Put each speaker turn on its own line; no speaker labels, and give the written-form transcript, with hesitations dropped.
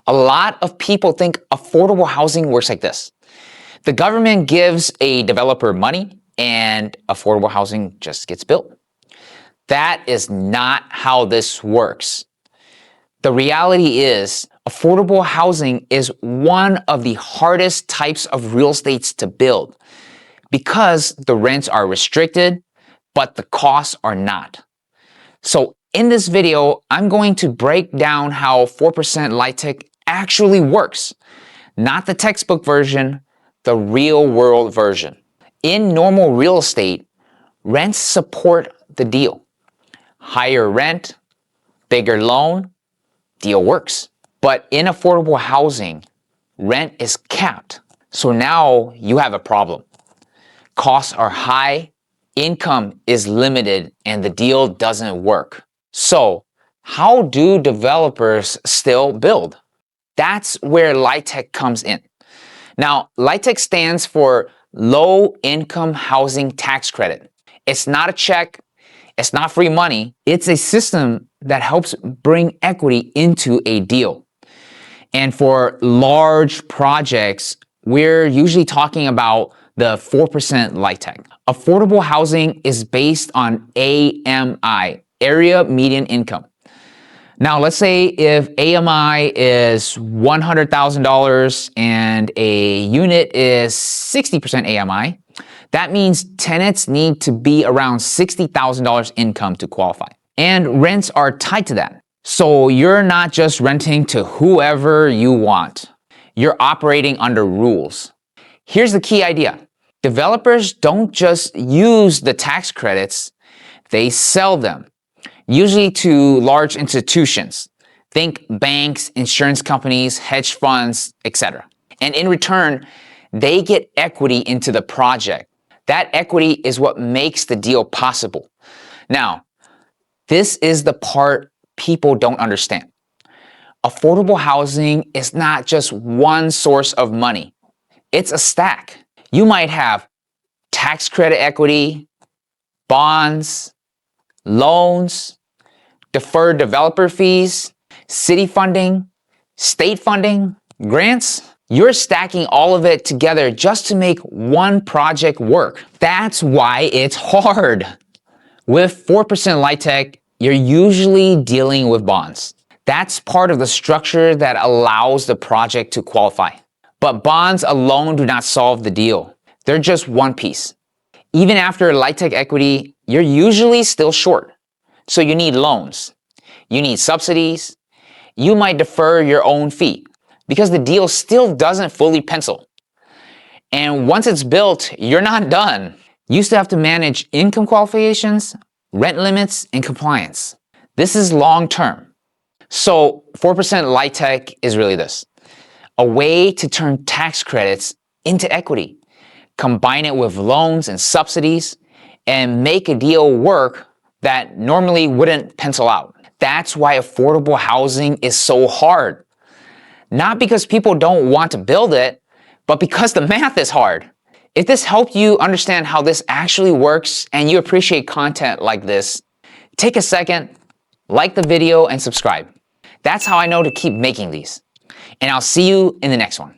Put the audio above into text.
A lot of people think affordable housing works like this. The government gives a developer money and affordable housing just gets built. That is not how this works. The reality is, affordable housing is one of the hardest types of real estates to build because the rents are restricted, but the costs are not. So in this video, I'm going to break down how 4% LIHTC actually works. Not the textbook version, the real world version. In normal real estate, rents support the deal. Higher rent, bigger loan, deal works. But in affordable housing, rent is capped. So now you have a problem. Costs are high, income is limited, and the deal doesn't work. So how do developers still build? That's where LIHTC comes in. Now, LIHTC stands for Low Income Housing Tax Credit. It's not a check. It's not free money. It's a system that helps bring equity into a deal. And for large projects, we're usually talking about the 4% LIHTC. Affordable housing is based on AMI, Area Median Income. Now, let's say if AMI is $100,000 and a unit is 60% AMI, that means tenants need to be around $60,000 income to qualify. And rents are tied to that. So you're not just renting to whoever you want. You're operating under rules. Here's the key idea. Developers don't just use the tax credits, they sell them. Usually to large institutions. Think banks, insurance companies, hedge funds, etc. And in return, they get equity into the project. That equity is what makes the deal possible. Now, this is the part people don't understand. Affordable housing is not just one source of money. It's a stack. You might have tax credit equity, bonds, loans, deferred developer fees, city funding, state funding, grants. You're stacking all of it together just to make one project work. That's why it's hard. With 4% LIHTC, you're usually dealing with bonds. That's part of the structure that allows the project to qualify. But bonds alone do not solve the deal. They're just one piece. Even after LIHTC equity, you're usually still short. So you need loans. You need subsidies. You might defer your own fee because the deal still doesn't fully pencil. And once it's built, you're not done. You still have to manage income qualifications, rent limits, and compliance. This is long term. So 4% LIHTC is really this. A way to turn tax credits into equity, combine it with loans and subsidies, and make a deal work that normally wouldn't pencil out. That's why affordable housing is so hard. Not because people don't want to build it, but because the math is hard. If this helped you understand how this actually works and you appreciate content like this, take a second, like the video, and subscribe. That's how I know to keep making these. And I'll see you in the next one.